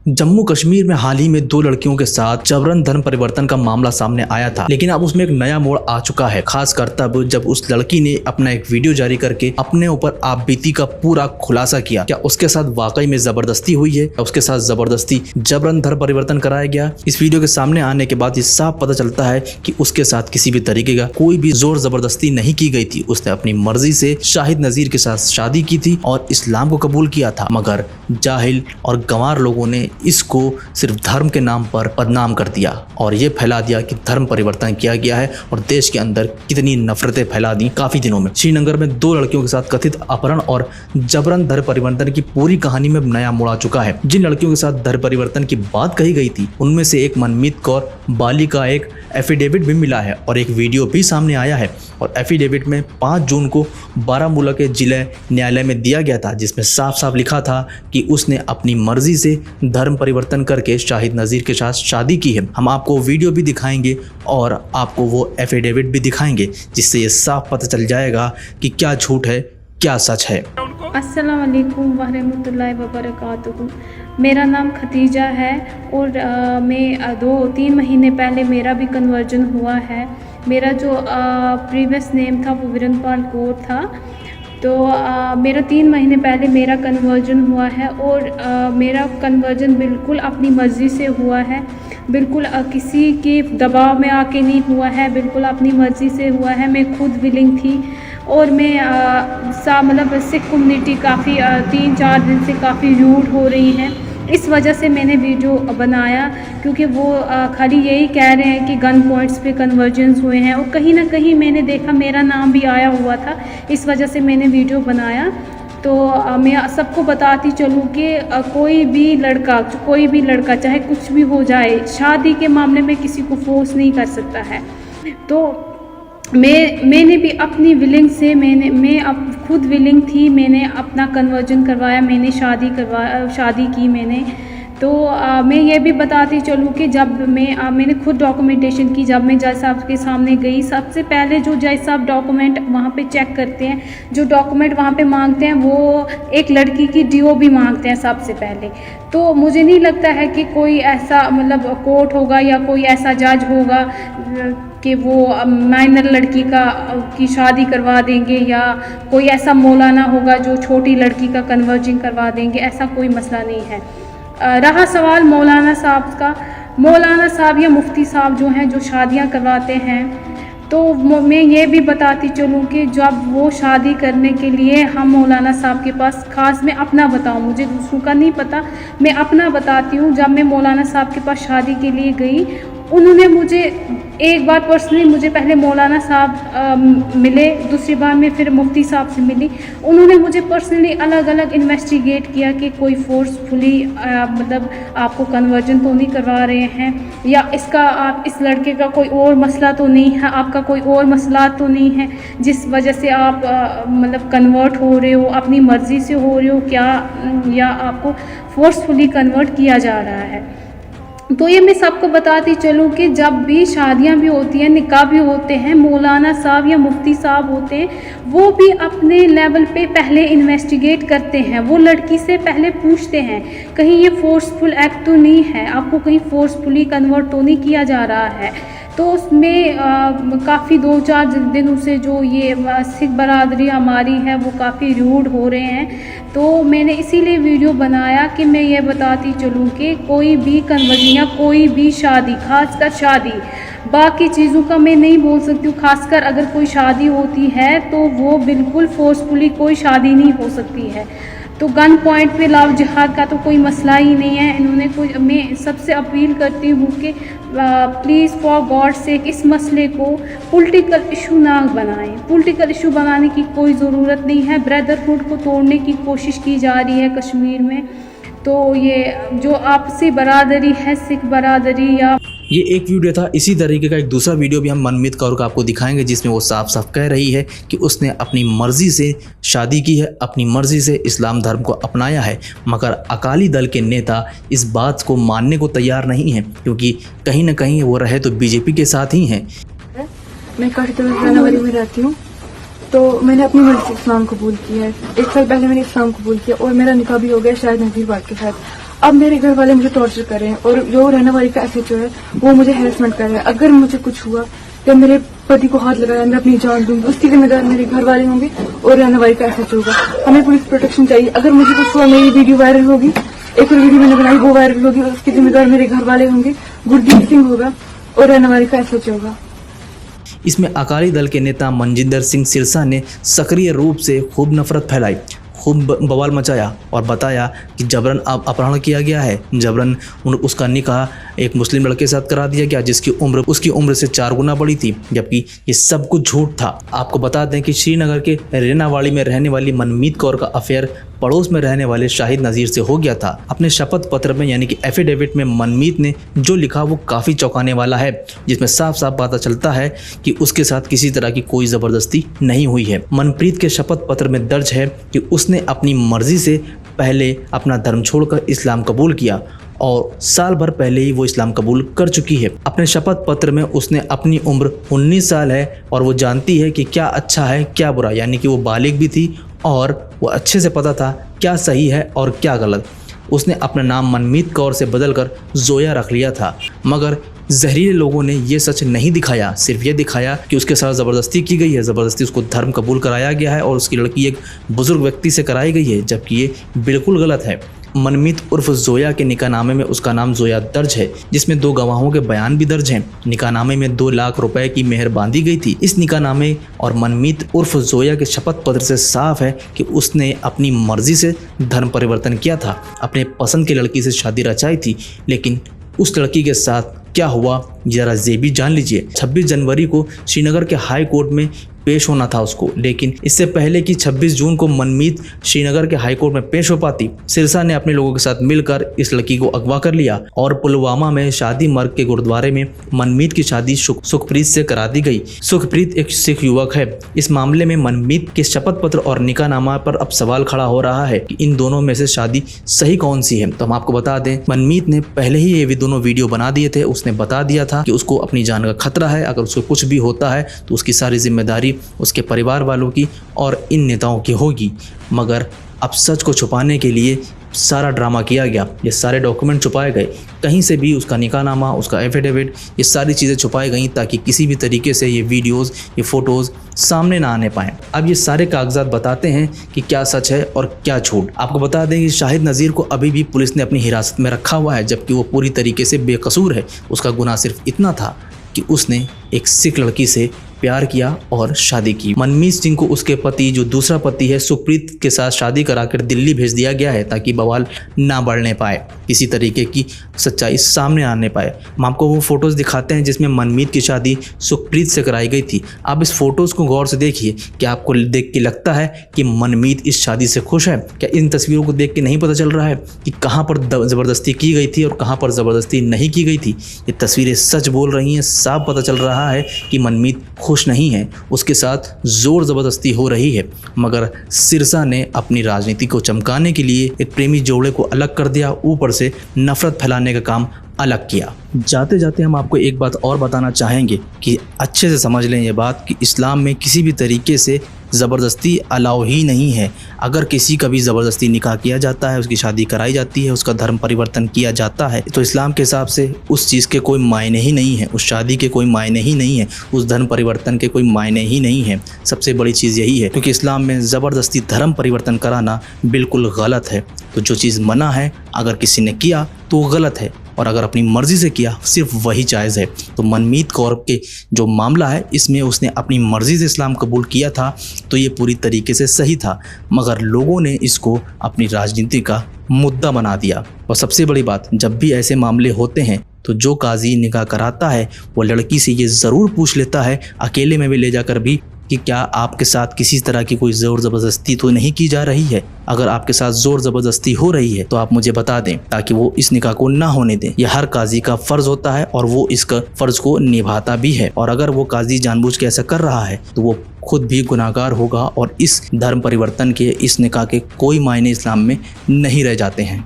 जम्मू कश्मीर में हाल ही में दो लड़कियों के साथ जबरन धर्म परिवर्तन का मामला सामने आया था, लेकिन अब उसमें एक नया मोड़ आ चुका है। खासकर तब जब उस लड़की ने अपना एक वीडियो जारी करके अपने ऊपर आपबीती का पूरा खुलासा किया। क्या उसके साथ वाकई में जबरदस्ती हुई है, उसके साथ जबरदस्ती जबरन धर्म परिवर्तन कराया गया? इस वीडियो के सामने आने के बाद ये साफ पता चलता है कि उसके साथ किसी भी तरीके का कोई भी जोर जबरदस्ती नहीं की गई थी। उसने अपनी मर्जी से शाहिद नजीर के साथ शादी की थी और इस्लाम को कबूल किया था, मगर जाहिल और गंवार लोगों ने इसको सिर्फ धर्म के नाम पर बदनाम कर दिया और ये फैला दिया कि धर्म परिवर्तन किया गया है और देश के अंदर कितनी नफरतें फैला दी काफी दिनों में। श्रीनगर में दो लड़कियों के साथ कथित अपहरण और जबरन धर्म परिवर्तन की पूरी कहानी में नया मोड़ आ चुका है। जिन लड़कियों के साथ धर्म परिवर्तन की बात कही गई थी उनमें से एक मनमीत कौर बाली का एक एफिडेविट भी मिला है और एक वीडियो भी सामने आया है और एफिडेविट में 5 जून को बारामूला के जिला न्यायालय में दिया गया था, जिसमें साफ साफ लिखा था कि उसने अपनी मर्जी से धर्म परिवर्तन करके शाहिद नज़ीर के साथ शादी की है। हम आपको वीडियो भी दिखाएंगे और आपको वो एफिडेविट भी दिखाएंगे, जिससे ये साफ पता चल जाएगा कि क्या झूठ है क्या सच है। अस्सलाम वालेकुम वरहमतुल्लाहि वबरकातुहू। मेरा नाम खतीजा है और मैं 2-3 महीने पहले मेरा भी कन्वर्जन हुआ है। मेरा जो प्रीवियस नेम था वो विरनपाल कौर था, तो मेरा 3 महीने पहले मेरा कन्वर्जन हुआ है और मेरा कन्वर्जन बिल्कुल अपनी मर्ज़ी से हुआ है, बिल्कुल किसी के दबाव में आके नहीं हुआ है, बिल्कुल अपनी मर्ज़ी से हुआ है। मैं खुद विलिंग थी और मैं मतलब सिख कम्युनिटी काफ़ी 3-4 दिन से काफ़ी रूड हो रही है। इस वजह से मैंने वीडियो बनाया क्योंकि वो खाली यही कह रहे हैं कि गन पॉइंट्स पे कन्वर्जन्स हुए हैं और कहीं ना कहीं मैंने देखा मेरा नाम भी आया हुआ था, इस वजह से मैंने वीडियो बनाया। तो मैं सबको बताती चलूँ कि कोई भी लड़का चाहे कुछ भी हो जाए, शादी के मामले में किसी को फोर्स नहीं कर सकता है। तो मैंने भी अपनी विलिंग से मैं अब खुद विलिंग थी, मैंने अपना कन्वर्जन करवाया, मैंने शादी की मैंने। तो मैं ये भी बताती चलूँ कि जब मैंने खुद डॉक्यूमेंटेशन की, जब मैं जज साहब के सामने गई, सबसे पहले जो जज साहब डॉक्यूमेंट वहाँ पे चेक करते हैं, जो डॉक्यूमेंट वहाँ पे मांगते हैं वो एक लड़की की डीओ भी मांगते हैं सबसे पहले। तो मुझे नहीं लगता है कि कोई ऐसा मतलब कोर्ट होगा या कोई ऐसा जज होगा कि वो माइनर लड़की की शादी करवा देंगे या कोई ऐसा मौलाना होगा जो छोटी लड़की का कन्वर्जन करवा देंगे, ऐसा कोई मसला नहीं है। रहा सवाल मौलाना साहब का, मौलाना साहब या मुफ्ती साहब जो हैं जो शादियां करवाते हैं, तो मैं ये भी बताती चलूँ कि जब वो शादी करने के लिए हम मौलाना साहब के पास, ख़ास मैं अपना बताऊँ, मुझे दूसरों का नहीं पता, मैं अपना बताती हूँ। जब मैं मौलाना साहब के पास शादी के लिए गई, उन्होंने मुझे एक बार पर्सनली, मुझे पहले मौलाना साहब मिले, दूसरी बार मैं फिर मुफ्ती साहब से मिली। उन्होंने मुझे पर्सनली अलग अलग इन्वेस्टिगेट किया कि कोई फोर्सफुली मतलब आपको कन्वर्जन तो नहीं करवा रहे हैं, या इस लड़के का कोई और मसला तो नहीं है, आपका कोई और मसला तो नहीं है जिस वजह से आप मतलब कन्वर्ट हो रहे हो, अपनी मर्ज़ी से हो रहे हो क्या, या आपको फोर्सफुली कन्वर्ट किया जा रहा है। तो ये मैं सबको बताती चलूँ कि जब भी शादियां भी होती हैं, निकाह भी होते हैं, मौलाना साहब या मुफ्ती साहब होते हैं, वो भी अपने लेवल पे पहले इन्वेस्टिगेट करते हैं, वो लड़की से पहले पूछते हैं कहीं ये फोर्सफुल एक्ट तो नहीं है, आपको कहीं फोर्सफुली कन्वर्ट तो नहीं किया जा रहा है। तो उसमें काफ़ी 2-4 दिनों से जो ये सिख बरादरी हमारी है वो काफ़ी रूड हो रहे हैं। तो मैंने इसीलिए वीडियो बनाया कि मैं ये बताती चलूँ कि कोई भी कन्वर्जन या कोई भी शादी, खासकर शादी, बाकी चीज़ों का मैं नहीं बोल सकती हूँ, खासकर अगर कोई शादी होती है तो वो बिल्कुल फोर्सफुली कोई शादी नहीं हो सकती है। तो गन पॉइंट पे लव जिहाद का तो कोई मसला ही नहीं है। इन्होंने कोई, मैं सबसे अपील करती हूँ कि प्लीज़ फॉर गॉड सेक इस मसले को पॉलिटिकल इशू ना बनाएं। पॉलिटिकल इशू बनाने की कोई ज़रूरत नहीं है। ब्रदरहुड को तोड़ने की कोशिश की जा रही है कश्मीर में। तो ये जो आपसी बरादरी है, सिख बरादरी, या ये एक वीडियो था। इसी तरीके का एक दूसरा वीडियो भी हम मनमीत कौर का आपको दिखाएंगे, जिसमें वो साफ साफ कह रही है कि उसने अपनी मर्जी से शादी की है, अपनी मर्जी से इस्लाम धर्म को अपनाया है, मगर अकाली दल के नेता इस बात को मानने को तैयार नहीं हैं, क्योंकि कहीं ना कहीं वो रहे तो बीजेपी के साथ ही हैं। मैं काशीनगरी में रहती हूँ, तो मैंने अपनी मर्जी से इस्लाम कबूल किया है। 1 साल पहले मैंने इस्लाम कबूल किया और मेरा निकाह भी हो गया शाहिद नज़ीर के साथ। अब मेरे घर वाले मुझे टॉर्चर कर रहे हैं और जो रहने वाली का एसएचओ है वो मुझे हैरेसमेंट कर रहा है। अगर मुझे कुछ हुआ या मेरे पति को हाथ लगाया, मैं अपनी जान दूंगी, उसकी जिम्मेदार मेरे घर वाले होंगे और रहने वाली का एसएचओ होगा। हमें पुलिस प्रोटेक्शन चाहिए। अगर मुझे कुछ हुआ, मेरी वीडियो वायरल होगी, एक और वीडियो मैंने बनाई वो वायरल होगी, उसकी जिम्मेदार मेरे घर वाले होंगे, गुरदीप सिंह होगा और रहने वाली का एसएचओ होगा। इसमें अकाली दल के नेता मनजिंदर सिंह सिरसा ने सक्रिय रूप से खूब नफरत फैलाई, खूब बवाल मचाया और बताया कि जबरन अपहरण किया गया है, जबरन उसका निकाह एक मुस्लिम लड़के के साथ करा दिया गया जिसकी उम्र उसकी उम्र से 4 गुना बड़ी थी, जबकि ये सब कुछ झूठ था। आपको बता दें कि श्रीनगर के रेनावाड़ी में रहने वाली मनमीत कौर का अफेयर पड़ोस में रहने वाले शाहिद नज़ीर से हो गया था। अपने शपथ पत्र में यानी कि एफिडेविट में मनमीत ने जो लिखा वो काफ़ी चौंकाने वाला है, जिसमें साफ साफ पता चलता है कि उसके साथ किसी तरह की कोई ज़बरदस्ती नहीं हुई है। मनप्रीत के शपथ पत्र में दर्ज है कि उसने अपनी मर्जी से पहले अपना धर्म छोड़कर इस्लाम कबूल किया और साल भर पहले ही वो इस्लाम कबूल कर चुकी है। अपने शपथ पत्र में उसने अपनी उम्र 19 साल है और वो जानती है कि क्या अच्छा है क्या बुरा, यानी कि वो बालिग भी थी और वो अच्छे से पता था क्या सही है और क्या गलत। उसने अपना नाम मनमीत कौर से बदलकर जोया रख लिया था, मगर जहरीले लोगों ने ये सच नहीं दिखाया, सिर्फ ये दिखाया कि उसके साथ ज़बरदस्ती की गई है, ज़बरदस्ती उसको धर्म कबूल कराया गया है और उसकी लड़की एक बुजुर्ग व्यक्ति से कराई गई है, जबकि ये बिल्कुल गलत है। मनमीत उर्फ जोया के निकाहनामे में उसका नाम जोया दर्ज है, जिसमें 2 गवाहों के बयान भी दर्ज हैं। निकाहनामे में 2 लाख रुपए की मेहर बांधी गई थी। इस निकाहनामे और मनमीत उर्फ जोया के शपथ पत्र से साफ है कि उसने अपनी मर्जी से धर्म परिवर्तन किया था, अपने पसंद की लड़की से शादी रचाई थी। लेकिन उस लड़की के साथ क्या हुआ जरा ये भी जान लीजिए। 26 जनवरी को श्रीनगर के हाई कोर्ट में पेश होना था उसको, लेकिन इससे पहले कि 26 जून को मनमीत श्रीनगर के हाई कोर्ट में पेश हो पाती, सिरसा ने अपने लोगों के साथ मिलकर इस लड़की को अगवा कर लिया और पुलवामा में शादी मर्ग के गुरुद्वारे में मनमीत की शादी सुखप्रीत से करा दी गई। सुखप्रीत एक सिख युवक है। इस मामले में मनमीत के शपथ पत्र और निकाहनामा पर अब सवाल खड़ा हो रहा है कि इन दोनों में से शादी सही कौन सी है। तो हम आपको बता दें, मनमीत ने पहले ही ये दोनों वीडियो बना दिए थे। उसने बता दिया था कि उसको अपनी जान का खतरा है, अगर उसको कुछ भी होता है तो उसकी सारी जिम्मेदारी उसके परिवार वालों की और इन नेताओं की होगी। मगर अब सच को छुपाने के लिए सारा ड्रामा किया गया, ये सारे डॉक्यूमेंट छुपाए गए, कहीं से भी उसका निकाहनामा, उसका एफिडेविट, ये सारी चीज़ें छुपाई गई ताकि किसी भी तरीके से ये वीडियोस, ये फ़ोटोज़ सामने ना आने पाएँ। अब ये सारे कागजात बताते हैं कि क्या सच है और क्या झूठ। आपको बता दें कि शाहिद नज़ीर को अभी भी पुलिस ने अपनी हिरासत में रखा हुआ है, जबकि वो पूरी तरीके से बेकसूर है। उसका गुनाह सिर्फ इतना था कि उसने एक सिख लड़की से प्यार किया और शादी की। मनमीत सिंह को उसके पति, जो दूसरा पति है सुखप्रीत के साथ शादी कराकर दिल्ली भेज दिया गया है ताकि बवाल ना बढ़ने पाए, किसी तरीके की सच्चाई सामने आने पाए। हम आपको वो फोटोज़ दिखाते हैं जिसमें मनमीत की शादी सुखप्रीत से कराई गई थी। आप इस फोटोज़ को गौर से देखिए कि आपको देख के लगता है कि मनमीत इस शादी से खुश है। क्या इन तस्वीरों को देख के नहीं पता चल रहा है कि कहाँ पर ज़बरदस्ती की गई थी और कहाँ पर ज़बरदस्ती नहीं की गई थी। ये तस्वीरें सच बोल रही हैं। साफ पता चल रहा है कि मनमीत खुश नहीं है, उसके साथ जोर ज़बरदस्ती हो रही है। मगर सिरसा ने अपनी राजनीति को चमकाने के लिए एक प्रेमी जोड़े को अलग कर दिया, ऊपर से नफरत फैलाने का काम अलग किया। जाते जाते हम आपको एक बात और बताना चाहेंगे कि अच्छे से समझ लें ये बात कि इस्लाम में किसी भी तरीके से ज़बरदस्ती अलाउ ही नहीं है। अगर किसी का भी ज़बरदस्ती निकाह किया जाता है, उसकी शादी कराई जाती है, उसका धर्म परिवर्तन किया जाता है, तो इस्लाम के हिसाब से उस चीज़ के कोई मायने ही नहीं है, उस शादी के कोई मायने ही नहीं है, उस धर्म परिवर्तन के कोई मायने ही नहीं है। सबसे बड़ी चीज़ यही है, क्योंकि इस्लाम में ज़बरदस्ती धर्म परिवर्तन कराना बिल्कुल गलत है। तो जो चीज़ मना है अगर किसी ने किया तो वो गलत है, और अगर अपनी मर्ज़ी से किया सिर्फ वही जायज़ है। तो मनमीत कौर के जो मामला है, इसमें उसने अपनी मर्ज़ी से इस्लाम कबूल किया था तो ये पूरी तरीके से सही था, मगर लोगों ने इसको अपनी राजनीति का मुद्दा बना दिया। और सबसे बड़ी बात, जब भी ऐसे मामले होते हैं तो जो काजी निकाह कराता है वो लड़की से ये ज़रूर पूछ लेता है, अकेले में भी ले जाकर भी, कि क्या आपके साथ किसी तरह की कोई ज़ोर ज़बरदस्ती तो नहीं की जा रही है। अगर आपके साथ ज़ोर ज़बरदस्ती हो रही है तो आप मुझे बता दें, ताकि वो इस निकाह को ना होने दें। यह हर काजी का फ़र्ज़ होता है और वो इसका फ़र्ज़ को निभाता भी है। और अगर वो काजी जानबूझ के ऐसा कर रहा है तो वो खुद भी गुनाहगार होगा और इस धर्म परिवर्तन के, इस निकाह के कोई मायने इस्लाम में नहीं रह जाते हैं।